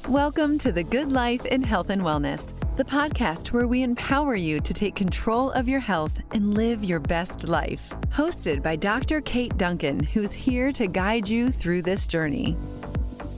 Welcome to the Good Life in Health and Wellness, the podcast where we empower you to take control of your health and live your best life. Hosted by Dr. Kate Duncan, who's here to guide you through this journey.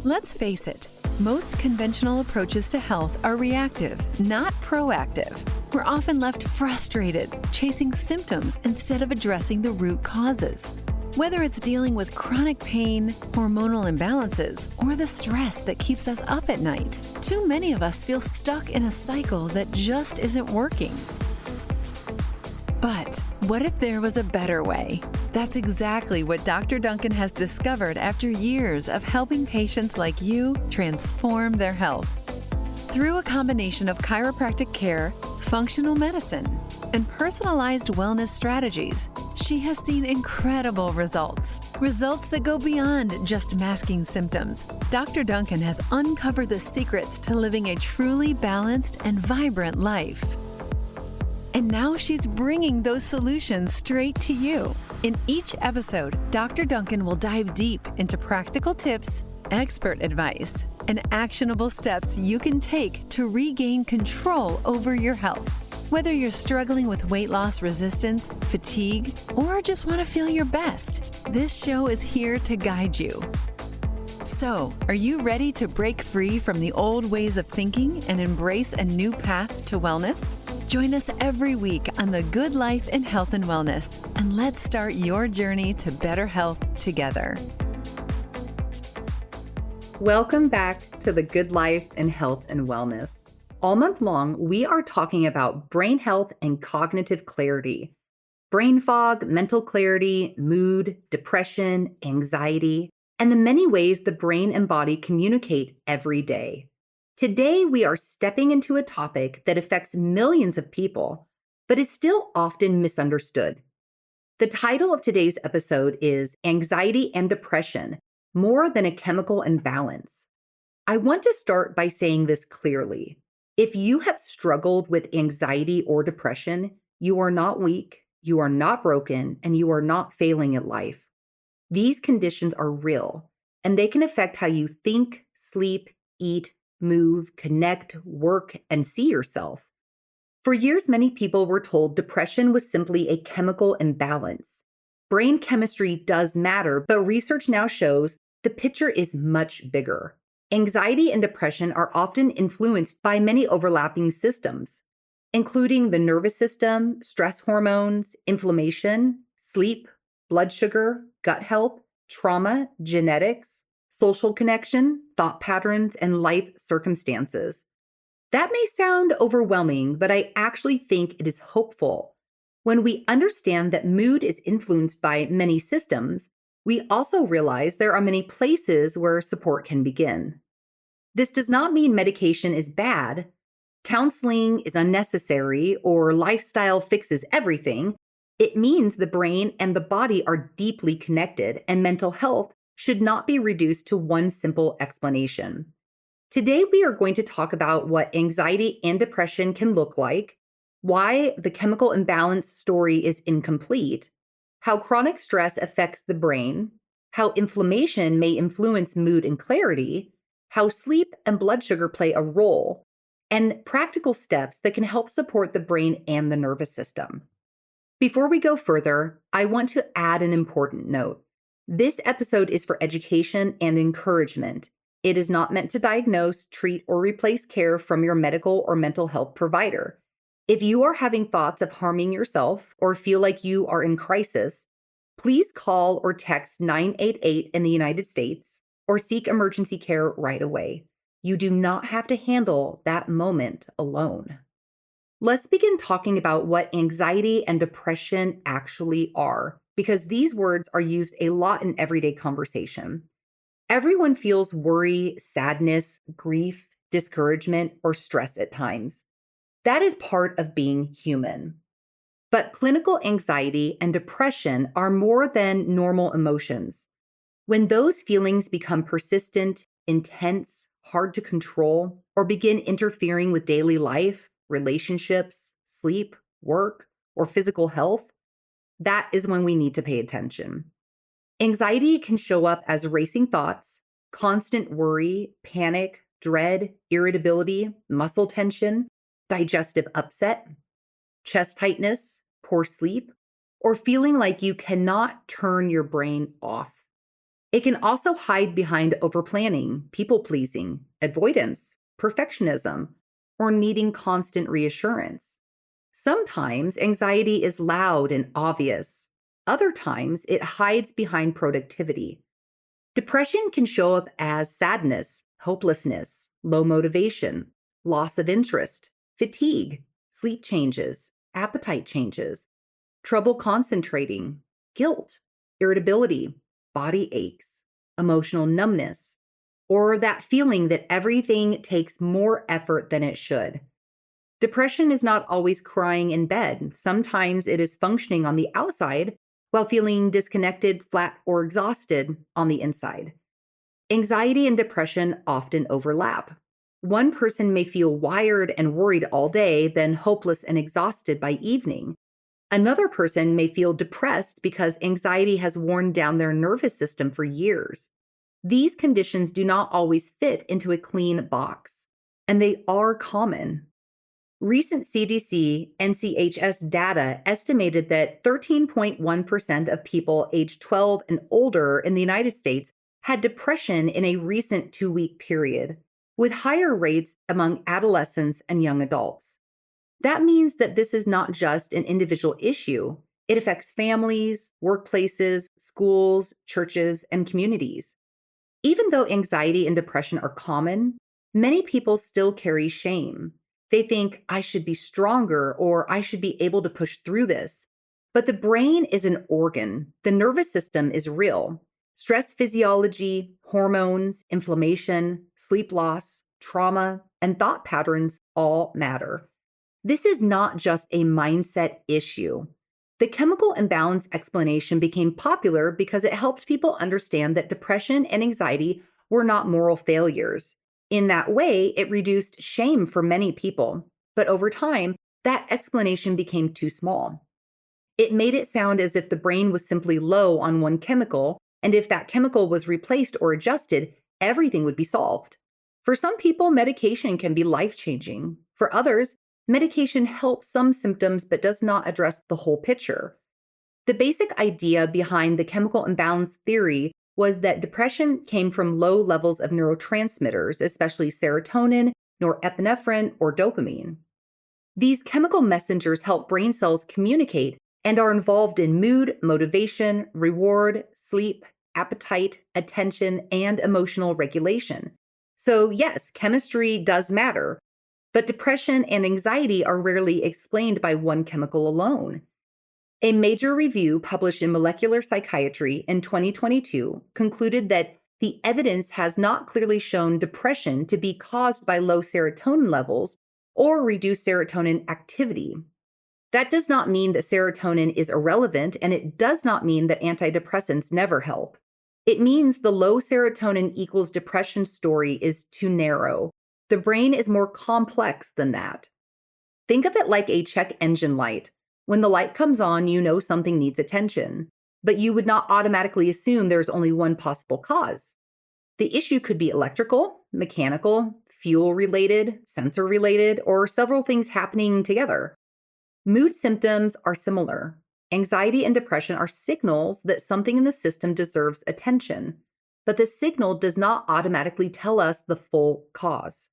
Let's face it, most conventional approaches to health are reactive, not proactive. We're often left frustrated, chasing symptoms instead of addressing the root causes. Whether it's dealing with chronic pain, hormonal imbalances, or the stress that keeps us up at night, too many of us feel stuck in a cycle that just isn't working. But what if there was a better way? That's exactly what Dr. Duncan has discovered after years of helping patients like you transform their health. Through a combination of chiropractic care, functional medicine, and personalized wellness strategies, she has seen incredible results that go beyond just masking symptoms. Dr. Duncan has uncovered the secrets to living a truly balanced and vibrant life. And now she's bringing those solutions straight to you. In each episode, Dr. Duncan will dive deep into practical tips, expert advice, and actionable steps you can take to regain control over your health. Whether you're struggling with weight loss resistance, fatigue, or just want to feel your best, this show is here to guide you. So, are you ready to break free from the old ways of thinking and embrace a new path to wellness? Join us every week on the Good Life in Health and Wellness, and let's start your journey to better health together. Welcome back to the Good Life in Health and Wellness. All month long, we are talking about brain health and cognitive clarity, brain fog, mental clarity, mood, depression, anxiety, and the many ways the brain and body communicate every day. Today, we are stepping into a topic that affects millions of people, but is still often misunderstood. The title of today's episode is Anxiety and Depression, More Than a Chemical Imbalance. I want to start by saying this clearly. If you have struggled with anxiety or depression, you are not weak, you are not broken, and you are not failing at life. These conditions are real, and they can affect how you think, sleep, eat, move, connect, work, and see yourself. For years, many people were told depression was simply a chemical imbalance. Brain chemistry does matter, but research now shows the picture is much bigger. Anxiety and depression are often influenced by many overlapping systems, including the nervous system, stress hormones, inflammation, sleep, blood sugar, gut health, trauma, genetics, social connection, thought patterns, and life circumstances. That may sound overwhelming, but I actually think it is hopeful. When we understand that mood is influenced by many systems, we also realize there are many places where support can begin. This does not mean medication is bad, counseling is unnecessary, or lifestyle fixes everything. It means the brain and the body are deeply connected, and mental health should not be reduced to one simple explanation. Today, we are going to talk about what anxiety and depression can look like, why the chemical imbalance story is incomplete, how chronic stress affects the brain, how inflammation may influence mood and clarity, how sleep and blood sugar play a role, and practical steps that can help support the brain and the nervous system. Before we go further, I want to add an important note. This episode is for education and encouragement. It is not meant to diagnose, treat, or replace care from your medical or mental health provider. If you are having thoughts of harming yourself or feel like you are in crisis, please call or text 988 in the United States or seek emergency care right away. You do not have to handle that moment alone. Let's begin talking about what anxiety and depression actually are, because these words are used a lot in everyday conversation. Everyone feels worry, sadness, grief, discouragement, or stress at times. That is part of being human. But clinical anxiety and depression are more than normal emotions. When those feelings become persistent, intense, hard to control, or begin interfering with daily life, relationships, sleep, work, or physical health, that is when we need to pay attention. Anxiety can show up as racing thoughts, constant worry, panic, dread, irritability, muscle tension, digestive upset, chest tightness, poor sleep, or feeling like you cannot turn your brain off. It can also hide behind overplanning, people pleasing, avoidance, perfectionism, or needing constant reassurance. Sometimes anxiety is loud and obvious. Other times it hides behind productivity. Depression can show up as sadness, hopelessness, low motivation, loss of interest, fatigue, sleep changes, appetite changes, trouble concentrating, guilt, irritability, body aches, emotional numbness, or that feeling that everything takes more effort than it should. Depression is not always crying in bed. Sometimes it is functioning on the outside while feeling disconnected, flat, or exhausted on the inside. Anxiety and depression often overlap. One person may feel wired and worried all day, then hopeless and exhausted by evening. Another person may feel depressed because anxiety has worn down their nervous system for years. These conditions do not always fit into a clean box, and they are common. Recent CDC NCHS data estimated that 13.1% of people aged 12 and older in the United States had depression in a recent 2-week period, with higher rates among adolescents and young adults. That means that this is not just an individual issue. It affects families, workplaces, schools, churches, and communities. Even though anxiety and depression are common, many people still carry shame. They think, I should be stronger or I should be able to push through this. But the brain is an organ. The nervous system is real. Stress physiology, hormones, inflammation, sleep loss, trauma, and thought patterns all matter. This is not just a mindset issue. The chemical imbalance explanation became popular because it helped people understand that depression and anxiety were not moral failures. In that way, it reduced shame for many people. But over time, that explanation became too small. It made it sound as if the brain was simply low on one chemical, and if that chemical was replaced or adjusted, everything would be solved. For some people, medication can be life-changing. For others, medication helps some symptoms but does not address the whole picture. The basic idea behind the chemical imbalance theory was that depression came from low levels of neurotransmitters, especially serotonin, norepinephrine, or dopamine. These chemical messengers help brain cells communicate and are involved in mood, motivation, reward, sleep, appetite, attention, and emotional regulation. So yes, chemistry does matter, but depression and anxiety are rarely explained by one chemical alone. A major review published in Molecular Psychiatry in 2022 concluded that the evidence has not clearly shown depression to be caused by low serotonin levels or reduced serotonin activity. That does not mean that serotonin is irrelevant, and it does not mean that antidepressants never help. It means the low serotonin equals depression story is too narrow. The brain is more complex than that. Think of it like a check engine light. When the light comes on, you know something needs attention, but you would not automatically assume there's only one possible cause. The issue could be electrical, mechanical, fuel-related, sensor-related, or several things happening together. Mood symptoms are similar. Anxiety and depression are signals that something in the system deserves attention, but the signal does not automatically tell us the full cause.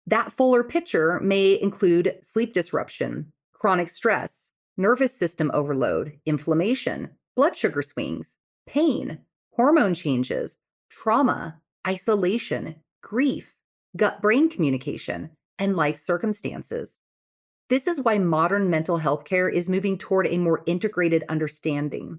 That fuller picture may include sleep disruption, chronic stress, nervous system overload, inflammation, blood sugar swings, pain, hormone changes, trauma, isolation, grief, gut-brain communication, and life circumstances. This is why modern mental health care is moving toward a more integrated understanding.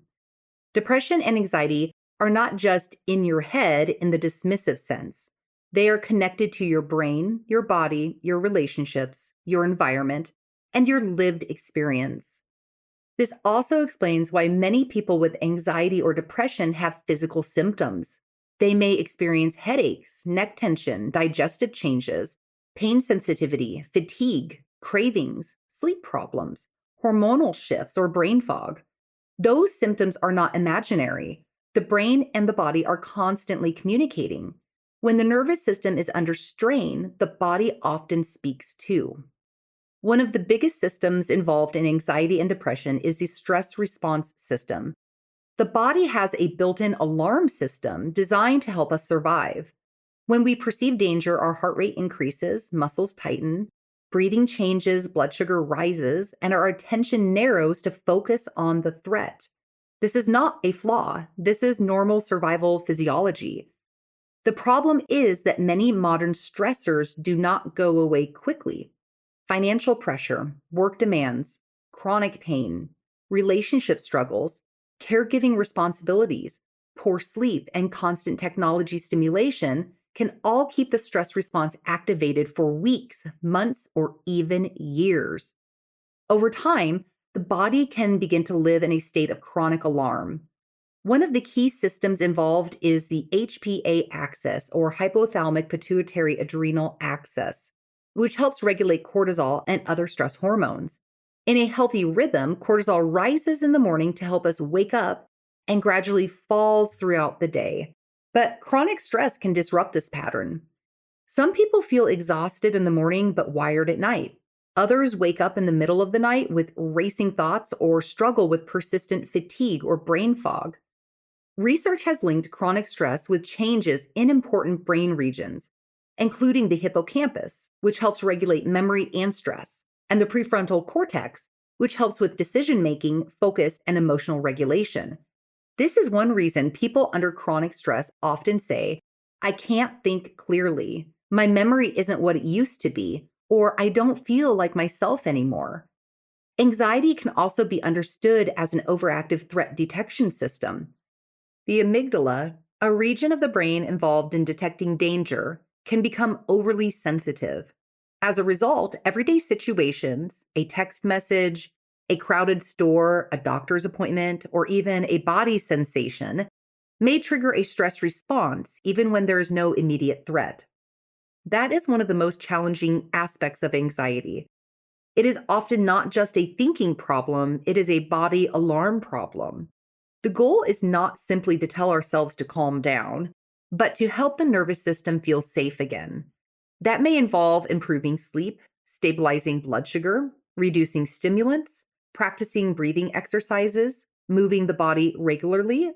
Depression and anxiety are not just in your head in the dismissive sense. They are connected to your brain, your body, your relationships, your environment, and your lived experience. This also explains why many people with anxiety or depression have physical symptoms. They may experience headaches, neck tension, digestive changes, pain sensitivity, fatigue, cravings, sleep problems, hormonal shifts, or brain fog. Those symptoms are not imaginary. The brain and the body are constantly communicating. When the nervous system is under strain, the body often speaks too. One of the biggest systems involved in anxiety and depression is the stress response system. The body has a built in alarm system designed to help us survive. When we perceive danger, our heart rate increases, muscles tighten, breathing changes, blood sugar rises, and our attention narrows to focus on the threat. This is not a flaw. This is normal survival physiology. The problem is that many modern stressors do not go away quickly. Financial pressure, work demands, chronic pain, relationship struggles, caregiving responsibilities, poor sleep, and constant technology stimulation can all keep the stress response activated for weeks, months, or even years. Over time, the body can begin to live in a state of chronic alarm. One of the key systems involved is the HPA axis, or hypothalamic pituitary adrenal axis, which helps regulate cortisol and other stress hormones. In a healthy rhythm, cortisol rises in the morning to help us wake up and gradually falls throughout the day. But chronic stress can disrupt this pattern. Some people feel exhausted in the morning but wired at night. Others wake up in the middle of the night with racing thoughts or struggle with persistent fatigue or brain fog. Research has linked chronic stress with changes in important brain regions, including the hippocampus, which helps regulate memory and stress, and the prefrontal cortex, which helps with decision making, focus, and emotional regulation. This is one reason people under chronic stress often say, "I can't think clearly. My memory isn't what it used to be," or "I don't feel like myself anymore." Anxiety can also be understood as an overactive threat detection system. The amygdala, a region of the brain involved in detecting danger, can become overly sensitive. As a result, everyday situations, a text message, a crowded store, a doctor's appointment, or even a body sensation may trigger a stress response even when there is no immediate threat. That is one of the most challenging aspects of anxiety. It is often not just a thinking problem, it is a body alarm problem. The goal is not simply to tell ourselves to calm down, but to help the nervous system feel safe again. That may involve improving sleep, stabilizing blood sugar, reducing stimulants, practicing breathing exercises, moving the body regularly,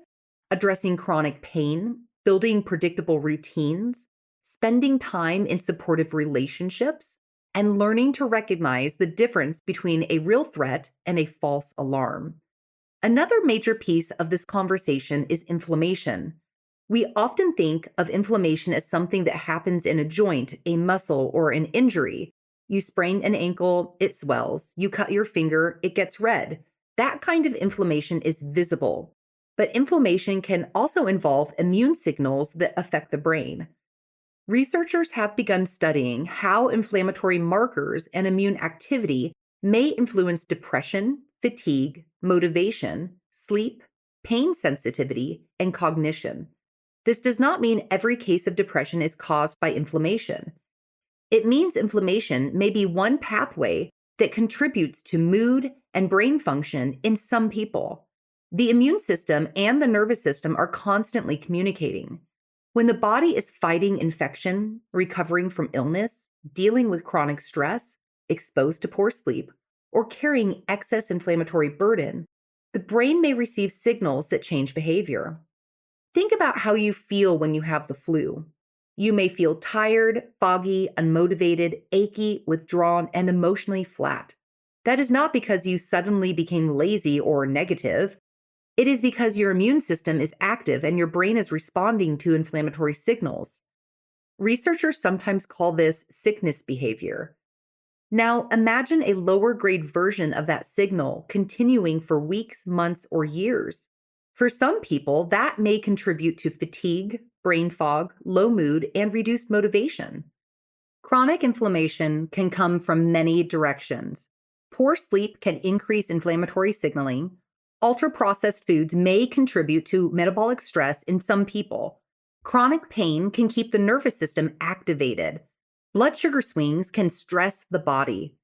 addressing chronic pain, building predictable routines, spending time in supportive relationships, and learning to recognize the difference between a real threat and a false alarm. Another major piece of this conversation is inflammation. We often think of inflammation as something that happens in a joint, a muscle, or an injury. You sprain an ankle, it swells. You cut your finger, it gets red. That kind of inflammation is visible. But inflammation can also involve immune signals that affect the brain. Researchers have begun studying how inflammatory markers and immune activity may influence depression, fatigue, motivation, sleep, pain sensitivity, and cognition. This does not mean every case of depression is caused by inflammation. It means inflammation may be one pathway that contributes to mood and brain function in some people. The immune system and the nervous system are constantly communicating. When the body is fighting infection, recovering from illness, dealing with chronic stress, exposed to poor sleep, or carrying excess inflammatory burden, the brain may receive signals that change behavior. Think about how you feel when you have the flu. You may feel tired, foggy, unmotivated, achy, withdrawn, and emotionally flat. That is not because you suddenly became lazy or negative. It is because your immune system is active and your brain is responding to inflammatory signals. Researchers sometimes call this sickness behavior. Now, imagine a lower grade version of that signal continuing for weeks, months, or years. For some people, that may contribute to fatigue, brain fog, low mood, and reduced motivation. Chronic inflammation can come from many directions. Poor sleep can increase inflammatory signaling. Ultra-processed foods may contribute to metabolic stress in some people. Chronic pain can keep the nervous system activated. Blood sugar swings can stress the body.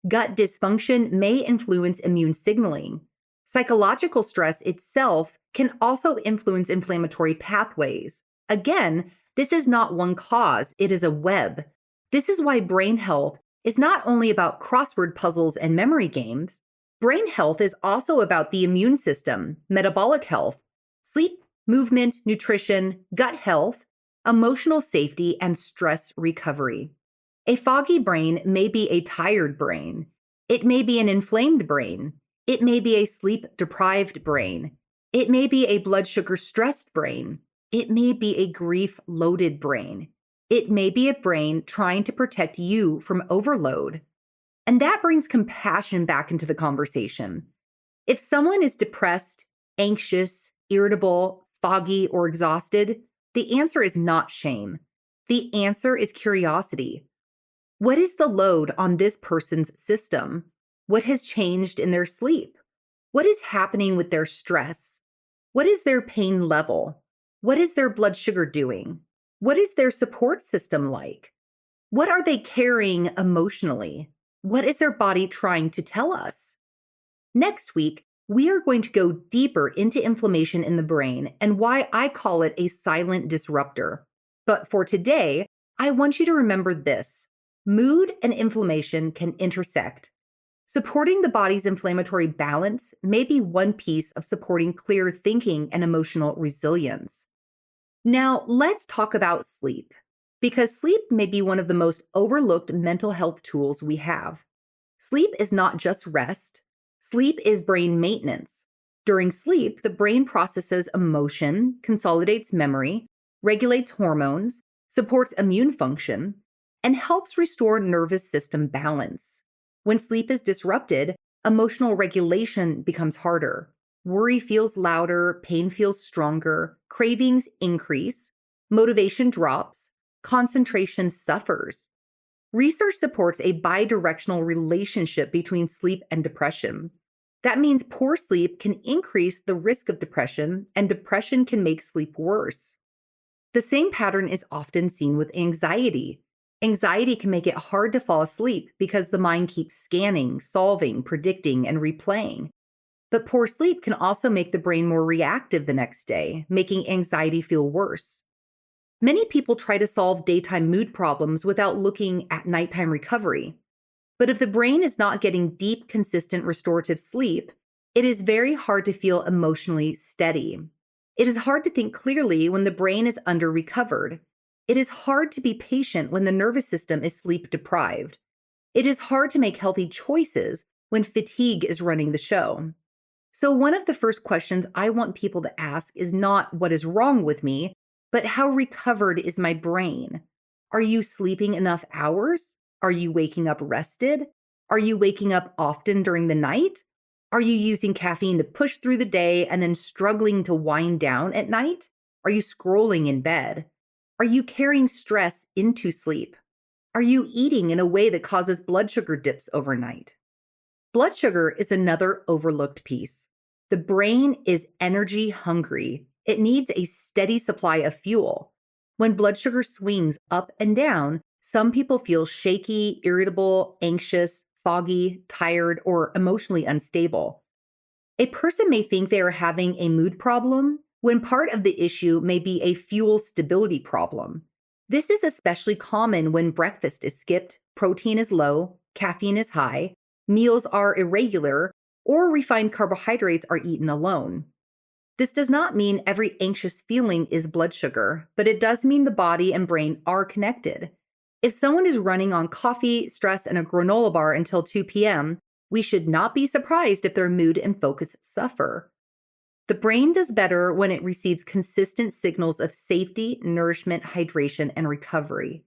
Gut dysfunction may influence immune signaling. Psychological stress itself can also influence inflammatory pathways. Again, This is not one cause, it is a web. This is why brain health is not only about crossword puzzles and memory games. Brain health is also about the immune system, metabolic health, sleep, movement, nutrition, gut health, emotional safety, and stress recovery. A foggy brain may be a tired brain. It may be an inflamed brain. It may be a sleep-deprived brain. It may be a blood sugar-stressed brain. It may be a grief-loaded brain. It may be a brain trying to protect you from overload. And that brings compassion back into the conversation. If someone is depressed, anxious, irritable, foggy, or exhausted, the answer is not shame. The answer is curiosity. What is the load on this person's system? What has changed in their sleep? What is happening with their stress? What is their pain level? What is their blood sugar doing? What is their support system like? What are they carrying emotionally? What is their body trying to tell us? Next week, we are going to go deeper into inflammation in the brain and why I call it a silent disruptor. But for today, I want you to remember this. Mood and inflammation can intersect. Supporting the body's inflammatory balance may be one piece of supporting clear thinking and emotional resilience. Now, let's talk about sleep, because sleep may be one of the most overlooked mental health tools we have. Sleep is not just rest. Sleep is brain maintenance. During sleep, the brain processes emotion, consolidates memory, regulates hormones, supports immune function, and helps restore nervous system balance. When sleep is disrupted, emotional regulation becomes harder. Worry feels louder, pain feels stronger, cravings increase, motivation drops, concentration suffers. Research supports a bidirectional relationship between sleep and depression. That means poor sleep can increase the risk of depression, and depression can make sleep worse. The same pattern is often seen with anxiety. Anxiety can make it hard to fall asleep because the mind keeps scanning, solving, predicting, and replaying. But poor sleep can also make the brain more reactive the next day, making anxiety feel worse. Many people try to solve daytime mood problems without looking at nighttime recovery. But if the brain is not getting deep, consistent restorative sleep, it is very hard to feel emotionally steady. It is hard to think clearly when the brain is under-recovered. It is hard to be patient when the nervous system is sleep-deprived. It is hard to make healthy choices when fatigue is running the show. So one of the first questions I want people to ask is not what is wrong with me, but how recovered is my brain? Are you sleeping enough hours? Are you waking up rested? Are you waking up often during the night? Are you using caffeine to push through the day and then struggling to wind down at night? Are you scrolling in bed? Are you carrying stress into sleep? Are you eating in a way that causes blood sugar dips overnight? Blood sugar is another overlooked piece. The brain is energy hungry. It needs a steady supply of fuel. When blood sugar swings up and down, some people feel shaky, irritable, anxious, foggy, tired, or emotionally unstable. A person may think they are having a mood problem when part of the issue may be a fuel stability problem. This is especially common when breakfast is skipped, protein is low, caffeine is high, meals are irregular, or refined carbohydrates are eaten alone. This does not mean every anxious feeling is blood sugar, but it does mean the body and brain are connected. If someone is running on coffee, stress, and a granola bar until 2 p.m., we should not be surprised if their mood and focus suffer. The brain does better when it receives consistent signals of safety, nourishment, hydration, and recovery.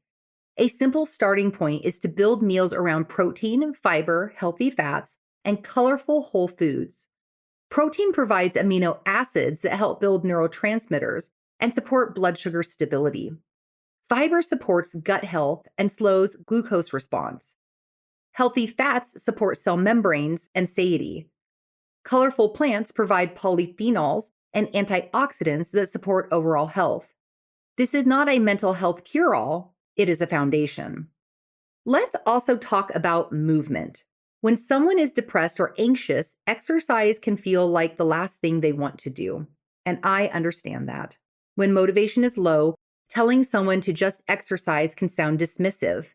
A simple starting point is to build meals around protein, fiber, healthy fats, and colorful whole foods. Protein provides amino acids that help build neurotransmitters and support blood sugar stability. Fiber supports gut health and slows glucose response. Healthy fats support cell membranes and satiety. Colorful plants provide polyphenols and antioxidants that support overall health. This is not a mental health cure-all, it is a foundation. Let's also talk about movement. When someone is depressed or anxious, exercise can feel like the last thing they want to do. And I understand that. When motivation is low, Telling someone to just exercise can sound dismissive.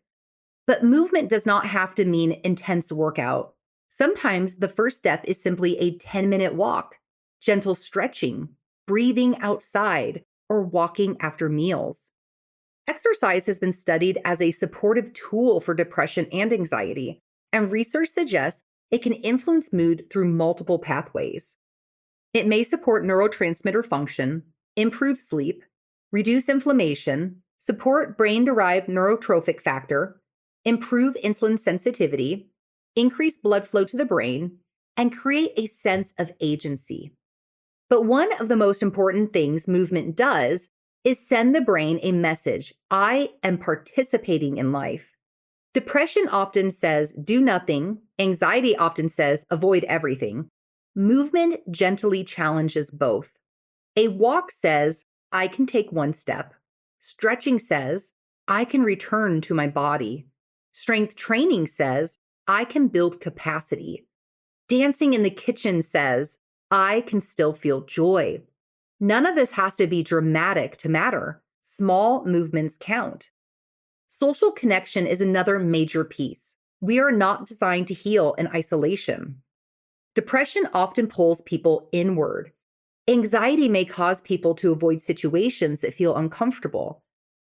But movement does not have to mean intense workout. Sometimes the first step is simply a 10-minute walk, gentle stretching, breathing outside, or walking after meals. Exercise has been studied as a supportive tool for depression and anxiety, and research suggests it can influence mood through multiple pathways. It may support neurotransmitter function, improve sleep, reduce inflammation, support brain derived neurotrophic factor, improve insulin sensitivity, increase blood flow to the brain, and create a sense of agency. But one of the most important things movement does is send the brain a message: I am participating in life. Depression often says, do nothing. Anxiety often says, avoid everything. Movement gently challenges both. A walk says, I can take one step. Stretching says, I can return to my body. Strength training says, I can build capacity. Dancing in the kitchen says, I can still feel joy. None of this has to be dramatic to matter. Small movements count. Social connection is another major piece. We are not designed to heal in isolation. Depression often pulls people inward. Anxiety may cause people to avoid situations that feel uncomfortable,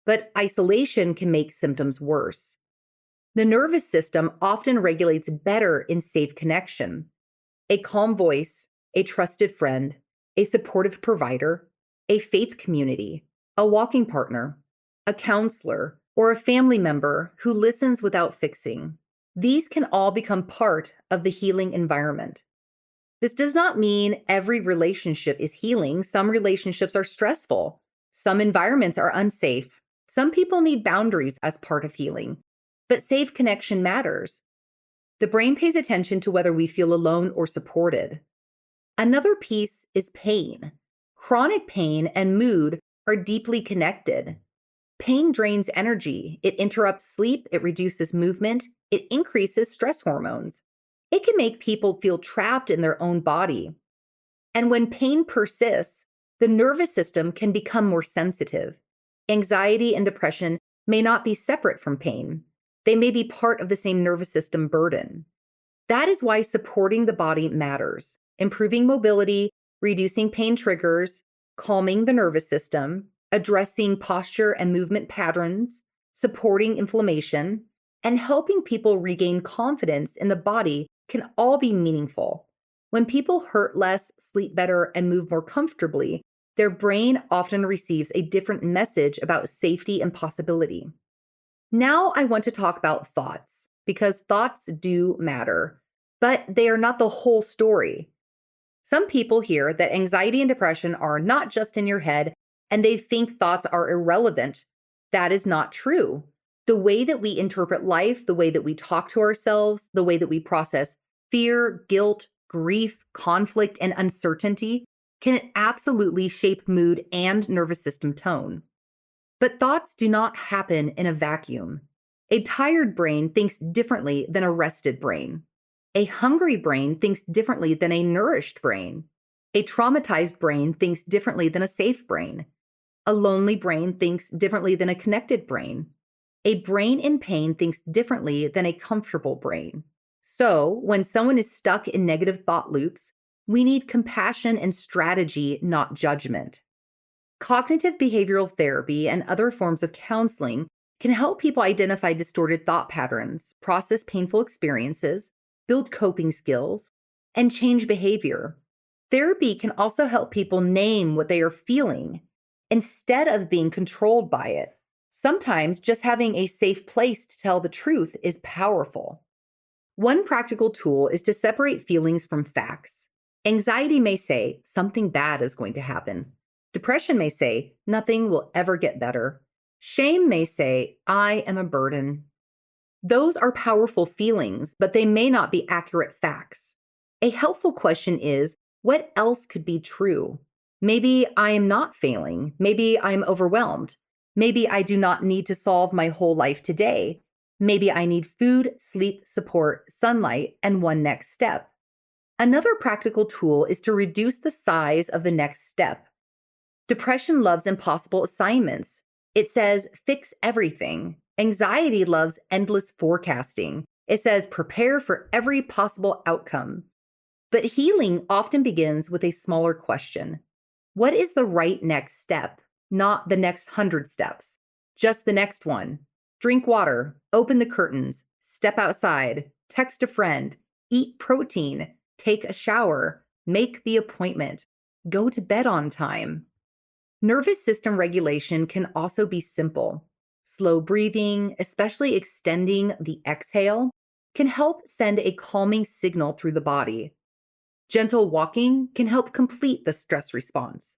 but isolation can make symptoms worse. The nervous system often regulates better in safe connection. A calm voice, a trusted friend, a supportive provider, a faith community, a walking partner, a counselor, or a family member who listens without fixing. These can all become part of the healing environment. This does not mean every relationship is healing. Some relationships are stressful. Some environments are unsafe. Some people need boundaries as part of healing. But safe connection matters. The brain pays attention to whether we feel alone or supported. Another piece is pain. Chronic pain and mood are deeply connected. Pain drains energy. It interrupts sleep. It reduces movement. It increases stress hormones. It can make people feel trapped in their own body. And when pain persists, the nervous system can become more sensitive. Anxiety and depression may not be separate from pain. They may be part of the same nervous system burden. That is why supporting the body matters. Improving mobility, reducing pain triggers, calming the nervous system, addressing posture and movement patterns, supporting inflammation, and helping people regain confidence in the body can all be meaningful. When people hurt less, sleep better, and move more comfortably, their brain often receives a different message about safety and possibility. Now I want to talk about thoughts, because thoughts do matter, but they are not the whole story. Some people hear that anxiety and depression are not just in your head, and they think thoughts are irrelevant. That is not true. The way that we interpret life, the way that we talk to ourselves, the way that we process fear, guilt, grief, conflict, and uncertainty can absolutely shape mood and nervous system tone. But thoughts do not happen in a vacuum. A tired brain thinks differently than a rested brain. A hungry brain thinks differently than a nourished brain. A traumatized brain thinks differently than a safe brain. A lonely brain thinks differently than a connected brain. A brain in pain thinks differently than a comfortable brain. So, when someone is stuck in negative thought loops, we need compassion and strategy, not judgment. Cognitive behavioral therapy and other forms of counseling can help people identify distorted thought patterns, process painful experiences, build coping skills, and change behavior. Therapy can also help people name what they are feeling instead of being controlled by it. Sometimes just having a safe place to tell the truth is powerful. One practical tool is to separate feelings from facts. Anxiety may say, something bad is going to happen. Depression may say, nothing will ever get better. Shame may say, I am a burden. Those are powerful feelings, but they may not be accurate facts. A helpful question is, what else could be true? Maybe I am not failing. Maybe I'm overwhelmed. Maybe I do not need to solve my whole life today. Maybe I need food, sleep, support, sunlight, and one next step. Another practical tool is to reduce the size of the next step. Depression loves impossible assignments. It says, fix everything. Anxiety loves endless forecasting. It says, prepare for every possible outcome. But healing often begins with a smaller question. What is the right next step? Not the next 100 steps, just the next one. Drink water, open the curtains, step outside, text a friend, eat protein, take a shower, make the appointment, go to bed on time. Nervous system regulation can also be simple. Slow breathing, especially extending the exhale, can help send a calming signal through the body. Gentle walking can help complete the stress response.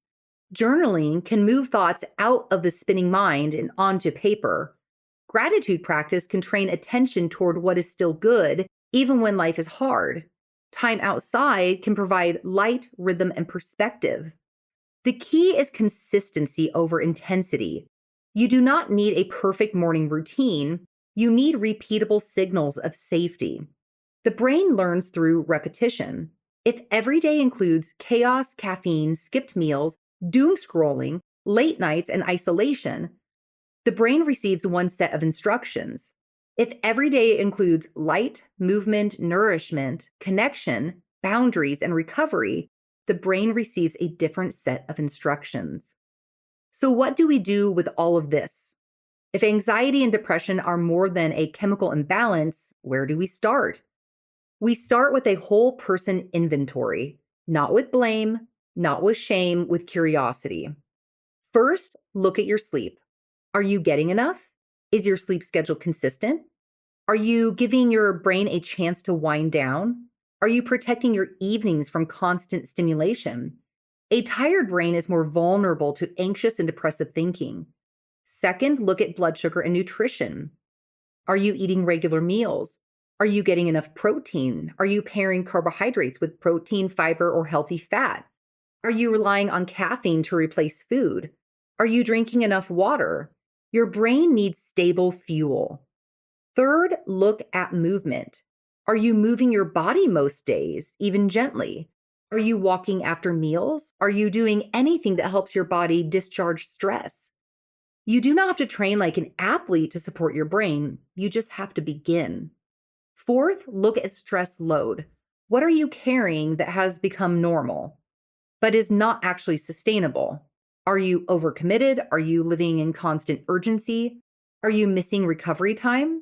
Journaling can move thoughts out of the spinning mind and onto paper. Gratitude practice can train attention toward what is still good, even when life is hard. Time outside can provide light, rhythm, and perspective. The key is consistency over intensity. You do not need a perfect morning routine. You need repeatable signals of safety. The brain learns through repetition. If every day includes chaos, caffeine, skipped meals, doom scrolling, late nights, and isolation, the brain receives one set of instructions. If every day includes light, movement, nourishment, connection, boundaries, and recovery, the brain receives a different set of instructions. So, what do we do with all of this? If anxiety and depression are more than a chemical imbalance, where do we start? We start with a whole person inventory, not with blame, not with shame, with curiosity. First, look at your sleep. Are you getting enough? Is your sleep schedule consistent? Are you giving your brain a chance to wind down? Are you protecting your evenings from constant stimulation? A tired brain is more vulnerable to anxious and depressive thinking. Second, look at blood sugar and nutrition. Are you eating regular meals? Are you getting enough protein? Are you pairing carbohydrates with protein, fiber, or healthy fat? Are you relying on caffeine to replace food? Are you drinking enough water? Your brain needs stable fuel. Third, look at movement. Are you moving your body most days, even gently? Are you walking after meals? Are you doing anything that helps your body discharge stress? You do not have to train like an athlete to support your brain. You just have to begin. Fourth, look at stress load. What are you carrying that has become normal, but is not actually sustainable? Are you overcommitted? Are you living in constant urgency? Are you missing recovery time?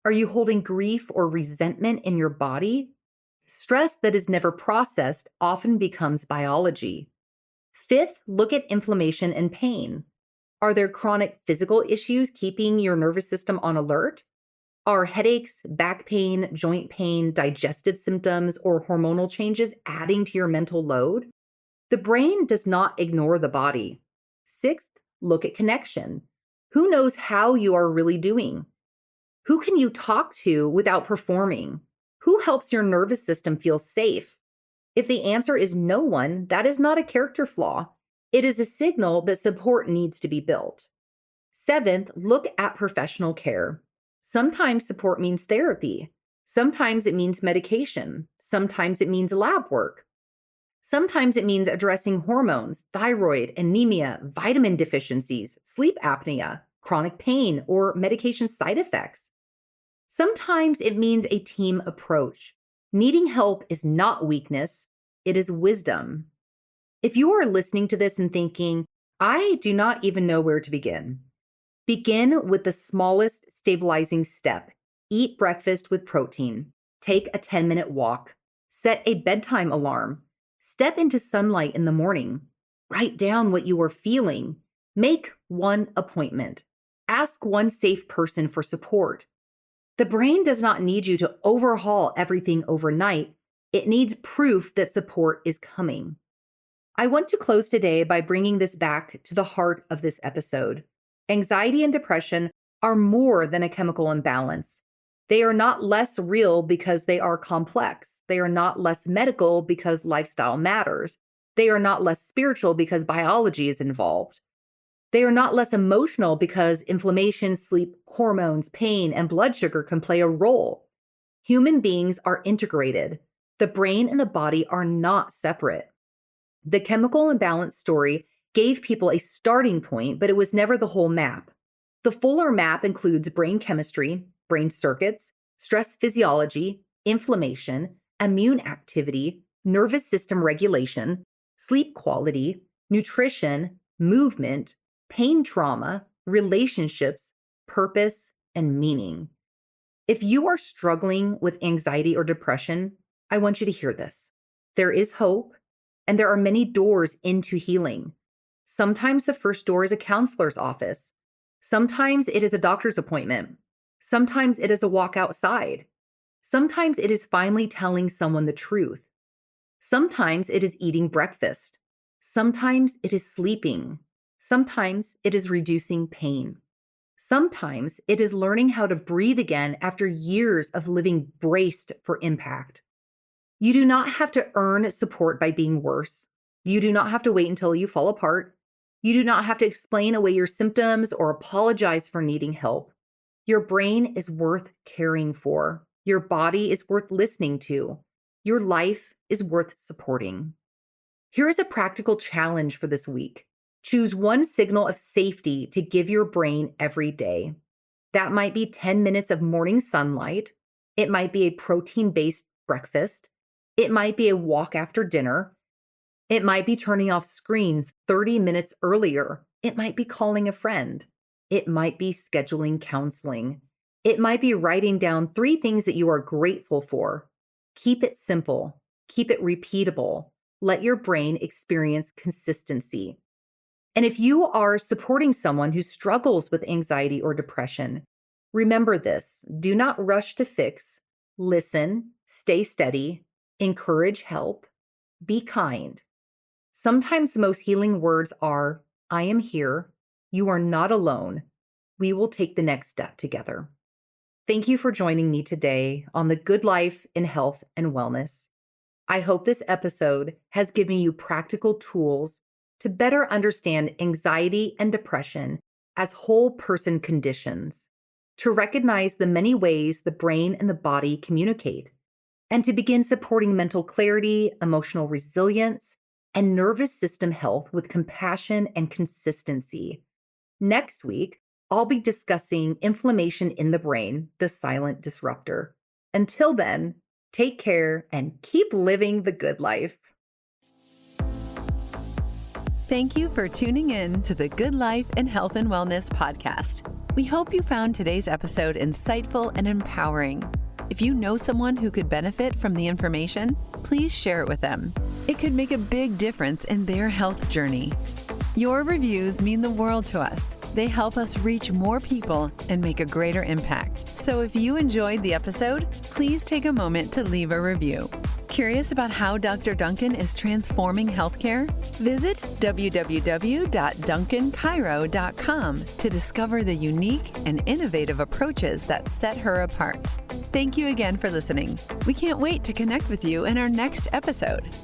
Are you holding grief or resentment in your body? Stress that is never processed often becomes biology. Fifth, look at inflammation and pain. Are there chronic physical issues keeping your nervous system on alert? Are headaches, back pain, joint pain, digestive symptoms, or hormonal changes adding to your mental load? The brain does not ignore the body. Sixth, look at connection. Who knows how you are really doing? Who can you talk to without performing? Who helps your nervous system feel safe? If the answer is no one, that is not a character flaw. It is a signal that support needs to be built. Seventh, look at professional care. Sometimes support means therapy. Sometimes it means medication. Sometimes it means lab work. Sometimes it means addressing hormones, thyroid, anemia, vitamin deficiencies, sleep apnea, chronic pain, or medication side effects. Sometimes it means a team approach. Needing help is not weakness, it is wisdom. If you are listening to this and thinking, I do not even know where to begin with the smallest stabilizing step. Eat breakfast with protein. Take a 10-minute walk. Set a bedtime alarm. Step into sunlight in the morning. Write down what you are feeling. Make one appointment. Ask one safe person for support. The brain does not need you to overhaul everything overnight. It needs proof that support is coming. I want to close today by bringing this back to the heart of this episode. Anxiety and depression are more than a chemical imbalance. They are not less real because they are complex. They are not less medical because lifestyle matters. They are not less spiritual because biology is involved. They are not less emotional because inflammation, sleep, hormones, pain, and blood sugar can play a role. Human beings are integrated. The brain and the body are not separate. The chemical imbalance story gave people a starting point, but it was never the whole map. The fuller map includes brain chemistry, brain circuits, stress physiology, inflammation, immune activity, nervous system regulation, sleep quality, nutrition, movement, pain trauma, relationships, purpose, and meaning. If you are struggling with anxiety or depression, I want you to hear this. There is hope, and there are many doors into healing. Sometimes the first door is a counselor's office. Sometimes it is a doctor's appointment. Sometimes it is a walk outside. Sometimes it is finally telling someone the truth. Sometimes it is eating breakfast. Sometimes it is sleeping. Sometimes it is reducing pain. Sometimes it is learning how to breathe again after years of living braced for impact. You do not have to earn support by being worse. You do not have to wait until you fall apart. You do not have to explain away your symptoms or apologize for needing help. Your brain is worth caring for. Your body is worth listening to. Your life is worth supporting. Here is a practical challenge for this week. Choose one signal of safety to give your brain every day. That might be 10 minutes of morning sunlight. It might be a protein-based breakfast. It might be a walk after dinner. It might be turning off screens 30 minutes earlier. It might be calling a friend. It might be scheduling counseling. It might be writing down 3 things that you are grateful for. Keep it simple. Keep it repeatable. Let your brain experience consistency. And if you are supporting someone who struggles with anxiety or depression, remember this: do not rush to fix. Listen, stay steady, encourage help, be kind. Sometimes the most healing words are, I am here. You are not alone. We will take the next step together. Thank you for joining me today on the Good Life in Health and Wellness. I hope this episode has given you practical tools to better understand anxiety and depression as whole person conditions, to recognize the many ways the brain and the body communicate, and to begin supporting mental clarity, emotional resilience, and nervous system health with compassion and consistency. Next week, I'll be discussing inflammation in the brain, the silent disruptor. Until then, take care and keep living the good life. Thank you for tuning in to the Good Life in Health and Wellness podcast. We hope you found today's episode insightful and empowering. If you know someone who could benefit from the information, please share it with them. It could make a big difference in their health journey. Your reviews mean the world to us. They help us reach more people and make a greater impact. So if you enjoyed the episode, please take a moment to leave a review. Curious about how Dr. Duncan is transforming healthcare? Visit www.duncancairo.com to discover the unique and innovative approaches that set her apart. Thank you again for listening. We can't wait to connect with you in our next episode.